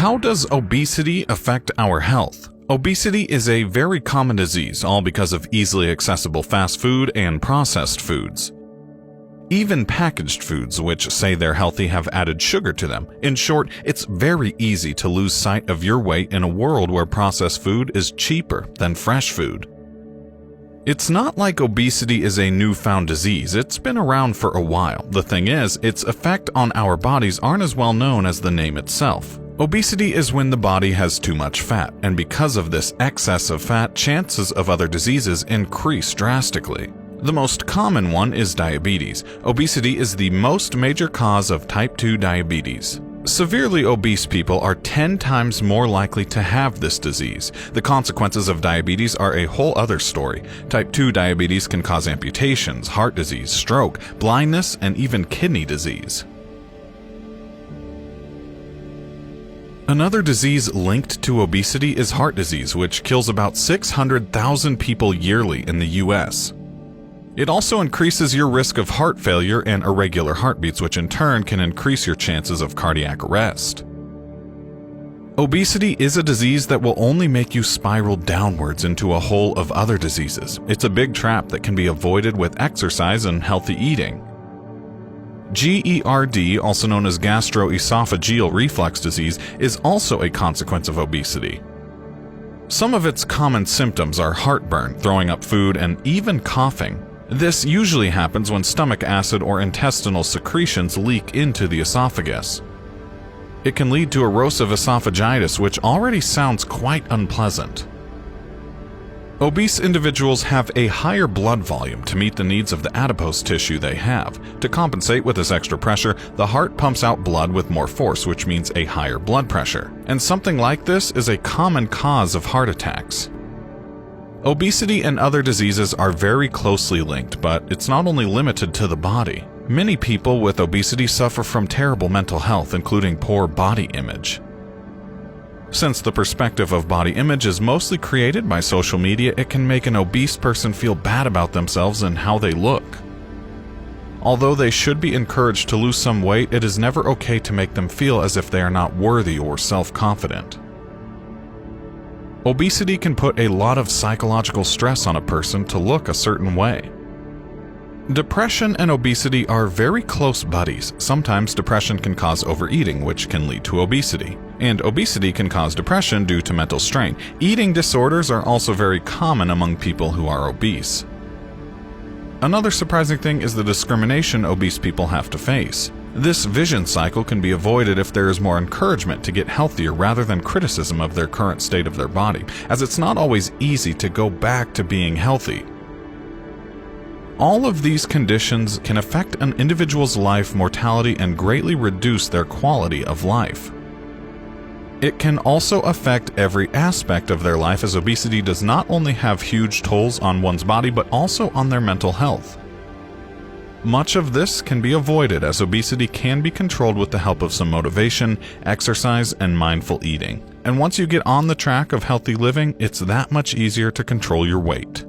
How does obesity affect our health? Obesity is a very common disease, all because of easily accessible fast food and processed foods. Even packaged foods, which say they're healthy, have added sugar to them. In short, it's very easy to lose sight of your weight in a world where processed food is cheaper than fresh food. It's not like obesity is a newfound disease. It's been around for a while. The thing is, its effect on our bodies aren't as well known as the name itself. Obesity is when the body has too much fat, and because of this excess of fat, chances of other diseases increase drastically. The most common one is diabetes. Obesity is the most major cause of type 2 diabetes. Severely obese people are 10 times more likely to have this disease. The consequences of diabetes are a whole other story. Type 2 diabetes can cause amputations, heart disease, stroke, blindness, and even kidney disease. Another disease linked to obesity is heart disease, which kills about 600,000 people yearly in the US. It also increases your risk of heart failure and irregular heartbeats, which in turn can increase your chances of cardiac arrest. Obesity is a disease that will only make you spiral downwards into a hole of other diseases. It's a big trap that can be avoided with exercise and healthy eating. GERD, also known as gastroesophageal reflux disease, is also a consequence of obesity. Some of its common symptoms are heartburn, throwing up food, and even coughing. This usually happens when stomach acid or intestinal secretions leak into the esophagus. It can lead to erosive esophagitis, which already sounds quite unpleasant. Obese individuals have a higher blood volume to meet the needs of the adipose tissue they have. To compensate with this extra pressure, the heart pumps out blood with more force, which means a higher blood pressure. And something like this is a common cause of heart attacks. Obesity and other diseases are very closely linked, but it's not only limited to the body. Many people with obesity suffer from terrible mental health, including poor body image. Since the perspective of body image is mostly created by social media, it can make an obese person feel bad about themselves and how they look. Although they should be encouraged to lose some weight, it is never okay to make them feel as if they are not worthy or self-confident. Obesity can put a lot of psychological stress on a person to look a certain way. Depression and obesity are very close buddies. Sometimes depression can cause overeating, which can lead to obesity. And obesity can cause depression due to mental strain. Eating disorders are also very common among people who are obese. Another surprising thing is the discrimination obese people have to face. This vision cycle can be avoided if there is more encouragement to get healthier rather than criticism of their current state of their body, as it's not always easy to go back to being healthy. All of these conditions can affect an individual's life, mortality, and greatly reduce their quality of life. It can also affect every aspect of their life, as obesity does not only have huge tolls on one's body but also on their mental health. Much of this can be avoided, as obesity can be controlled with the help of some motivation, exercise, and mindful eating. And once you get on the track of healthy living, it's that much easier to control your weight.